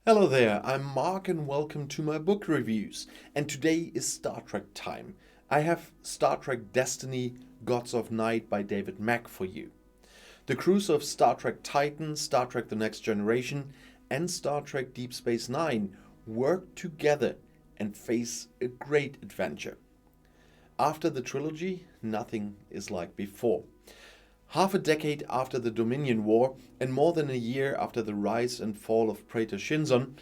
Hello there, I'm Marc and welcome to my book reviews. And today is Star Trek time. I have Star Trek Destiny, Gods of Night by David Mack for you. The crews of Star Trek Titan, Star Trek The Next Generation, and Star Trek Deep Space Nine work together and face a great adventure. After the trilogy, nothing is like before. Half a decade after the Dominion War and more than a year after the rise and fall of Praetor Shinzon,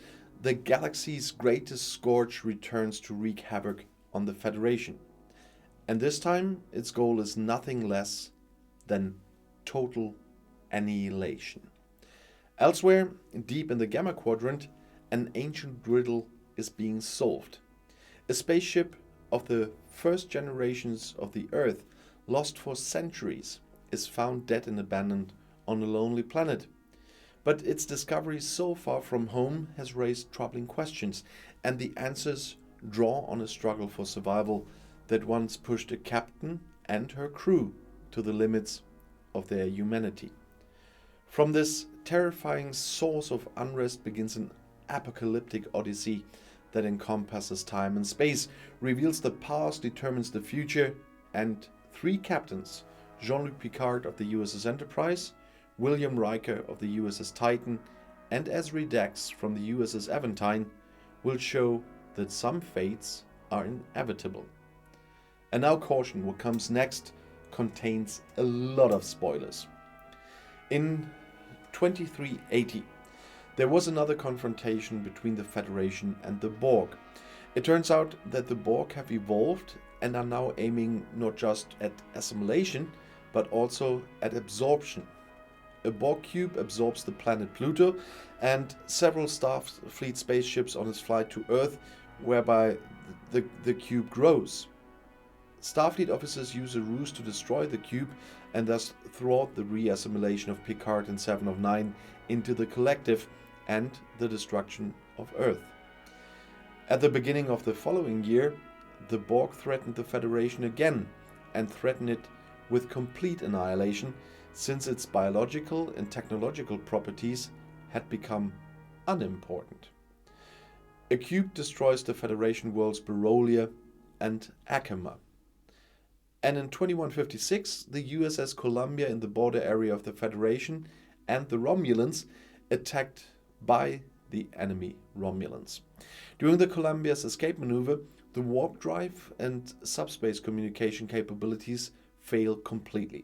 the galaxy's greatest scourge returns to wreak havoc on the Federation. And this time, its goal is nothing less than total annihilation. Elsewhere, deep in the Gamma Quadrant, an ancient riddle is being solved. A spaceship of the first generations of the Earth, lost for centuries, is found dead and abandoned on a lonely planet. But its discovery so far from home has raised troubling questions, and the answers draw on a struggle for survival that once pushed a captain and her crew to the limits of their humanity. From this terrifying source of unrest begins an apocalyptic odyssey that encompasses time and space, reveals the past, determines the future, and three captains, Jean-Luc Picard of the USS Enterprise, William Riker of the USS Titan, and Ezri Dax from the USS Aventine, will show that some fates are inevitable. And now caution, what comes next contains a lot of spoilers. In 2380, there was another confrontation between the Federation and the Borg. It turns out that the Borg have evolved and are now aiming not just at assimilation, but also at absorption. A Borg cube absorbs the planet Pluto and several Starfleet spaceships on its flight to Earth, whereby the cube grows. Starfleet officers use a ruse to destroy the cube and thus thwart the re-assimilation of Picard and Seven of Nine into the collective and the destruction of Earth. At the beginning of the following year, the Borg threatened the Federation again and threatened it with complete annihilation, since its biological and technological properties had become unimportant. A cube destroys the Federation worlds Barolia and Acoma. And in 2156, the USS Columbia in the border area of the Federation and the Romulans attacked by the enemy Romulans. During the Columbia's escape maneuver, the warp drive and subspace communication capabilities fail completely.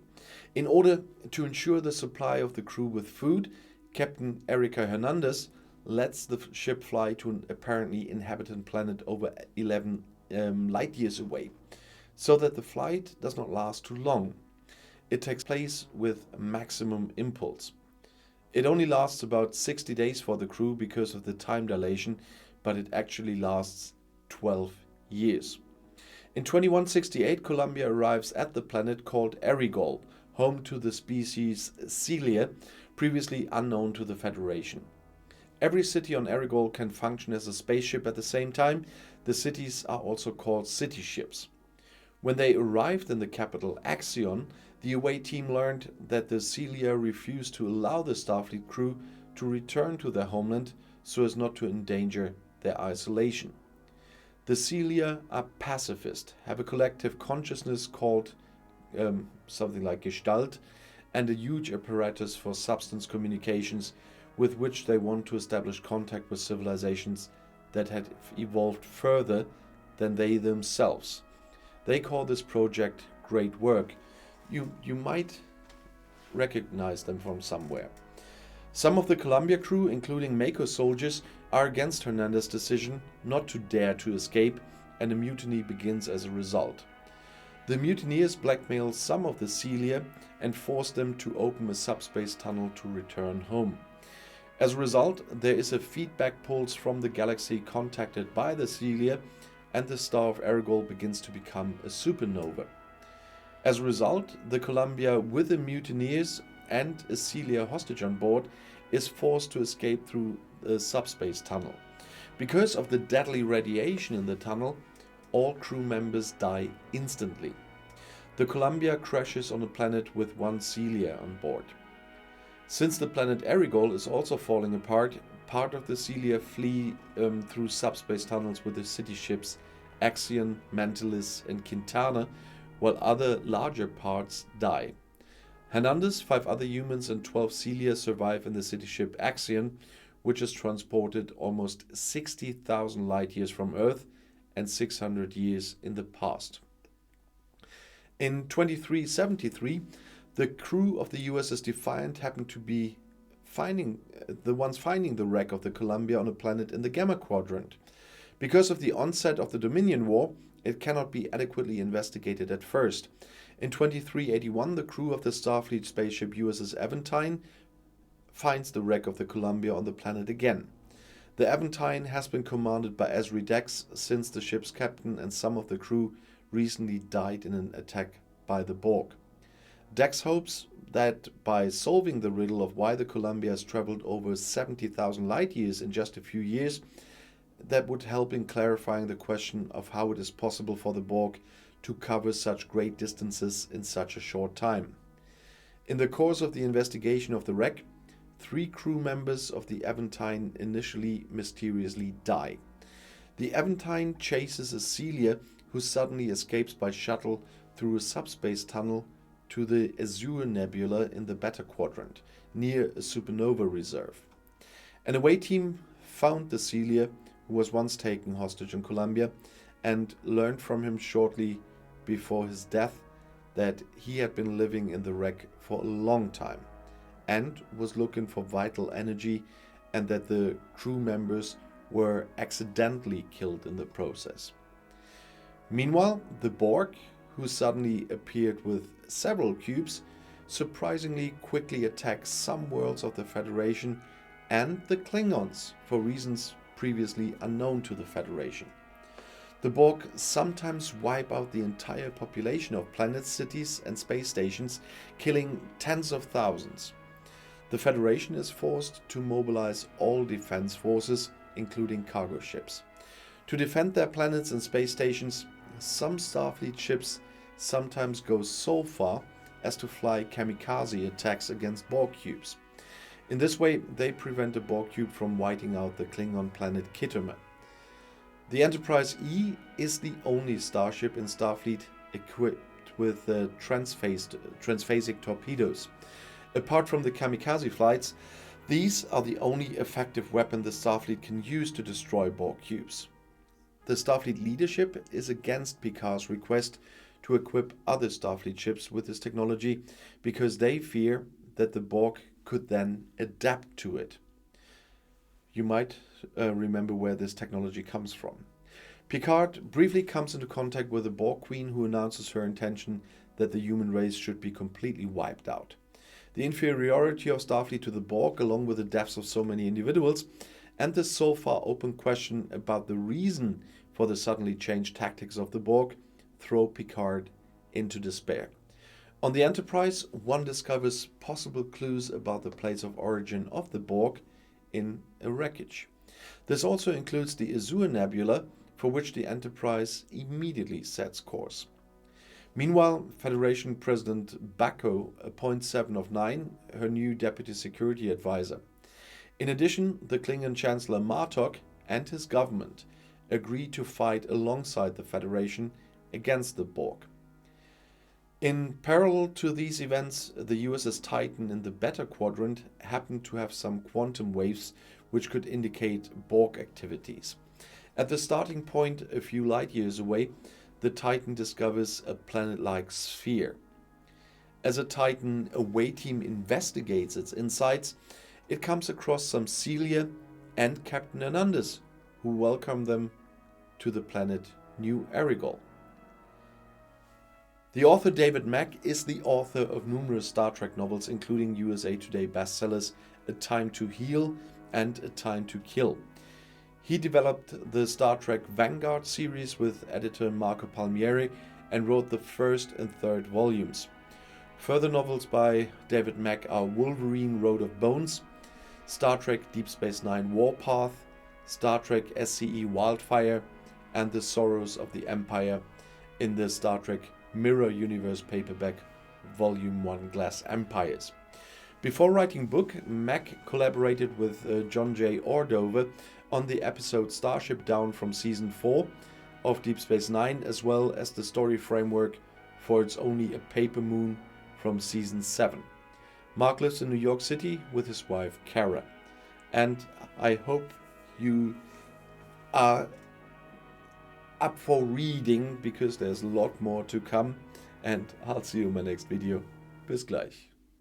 In order to ensure the supply of the crew with food, Captain Erika Hernandez lets the ship fly to an apparently inhabited planet over 11 light years away, so that the flight does not last too long. It takes place with maximum impulse. It only lasts about 60 days for the crew because of the time dilation, but it actually lasts 12 years. In 2168, Columbia arrives at the planet called Erigol, home to the species Celia, previously unknown to the Federation. Every city on Erigol can function as a spaceship at the same time. The cities are also called city ships. When they arrived in the capital Axion, the away team learned that the Celia refused to allow the Starfleet crew to return to their homeland so as not to endanger their isolation. The Celia are pacifist, have a collective consciousness called something like Gestalt, and a huge apparatus for substance communications with which they want to establish contact with civilizations that had evolved further than they themselves. They call this project Great Work. You might recognize them from somewhere. Some of the Columbia crew, including Mako soldiers, are against Hernandez's decision not to dare to escape, and a mutiny begins as a result. The mutineers blackmail some of the Celia and force them to open a subspace tunnel to return home. As a result, there is a feedback pulse from the galaxy contacted by the Celia, and the star of Erigol begins to become a supernova. As a result, the Columbia, with the mutineers and a Celia hostage on board, is forced to escape through the subspace tunnel. Because of the deadly radiation in the tunnel, all crew members die instantly. The Columbia crashes on a planet with one Celia on board. Since the planet Erigol is also falling apart, part of the Celia flee through subspace tunnels with the city ships Axion, Mantilis, and Quintana, while other larger parts die. Hernandez, 5 other humans, and 12 Celia survive in the city ship Axion, which is transported almost 60,000 light years from Earth and 600 years in the past. In 2373, the crew of the USS Defiant happened to be finding the wreck of the Columbia on a planet in the Gamma Quadrant. Because of the onset of the Dominion War, it cannot be adequately investigated at first. In 2381, the crew of the Starfleet spaceship USS Aventine finds the wreck of the Columbia on the planet again. The Aventine has been commanded by Ezri Dex since the ship's captain and some of the crew recently died in an attack by the Borg. Dex hopes that by solving the riddle of why the Columbia has traveled over 70,000 light years in just a few years, that would help in clarifying the question of how it is possible for the Borg to cover such great distances in such a short time. In the course of the investigation of the wreck, 3 crew members of the Aventine initially mysteriously die. The Aventine chases a Celia who suddenly escapes by shuttle through a subspace tunnel to the Azure Nebula in the Beta Quadrant, near a supernova reserve. An away team found the Celia, who was once taken hostage in Columbia, and learned from him shortly before his death that he had been living in the wreck for a long time and was looking for vital energy, and that the crew members were accidentally killed in the process. Meanwhile, the Borg, who suddenly appeared with several cubes, surprisingly quickly attack some worlds of the Federation and the Klingons for reasons previously unknown to the Federation. The Borg sometimes wipe out the entire population of planets, cities, and space stations, killing tens of thousands. The Federation is forced to mobilize all defense forces, including cargo ships. To defend their planets and space stations, some Starfleet ships sometimes go so far as to fly kamikaze attacks against Borg cubes. In this way, they prevent the Borg cube from wiping out the Klingon planet Kittimer. The Enterprise E is the only starship in Starfleet equipped with transphasic torpedoes. Apart from the kamikaze flights, these are the only effective weapon the Starfleet can use to destroy Borg cubes. The Starfleet leadership is against Picard's request to equip other Starfleet ships with this technology because they fear that the Borg could then adapt to it. You might remember where this technology comes from. Picard briefly comes into contact with the Borg Queen, who announces her intention that the human race should be completely wiped out. The inferiority of Starfleet to the Borg, along with the deaths of so many individuals, and the so far open question about the reason for the suddenly changed tactics of the Borg, throw Picard into despair. On the Enterprise, one discovers possible clues about the place of origin of the Borg in a wreckage. This also includes the Azure Nebula, for which the Enterprise immediately sets course. Meanwhile, Federation President Bako appoints 7 of 9, her new Deputy Security Advisor. In addition, the Klingon Chancellor Martok and his government agree to fight alongside the Federation against the Borg. In parallel to these events, the USS Titan in the Beta Quadrant happened to have some quantum waves which could indicate Borg activities. At the starting point, a few light years away, the Titan discovers a planet-like sphere. As a Titan away team investigates its insights, it comes across some Celia and Captain Hernandez, who welcome them to the planet New Erigol. The author David Mack is the author of numerous Star Trek novels, including USA Today bestsellers A Time to Heal and A Time to Kill. He developed the Star Trek Vanguard series with editor Marco Palmieri and wrote the first and third volumes. Further novels by David Mack are Wolverine Road of Bones, Star Trek Deep Space Nine Warpath, Star Trek SCE Wildfire, and The Sorrows of the Empire in the Star Trek Mirror Universe paperback Volume 1 Glass Empires. Before writing book, Mack collaborated with John J. Ordover on the episode Starship Down from Season 4 of Deep Space Nine, as well as the story framework for It's Only a Paper Moon from Season 7. Marc lives in New York City with his wife Kara, and I hope you are up for reading, because there's a lot more to come, and I'll see you in my next video. Bis gleich.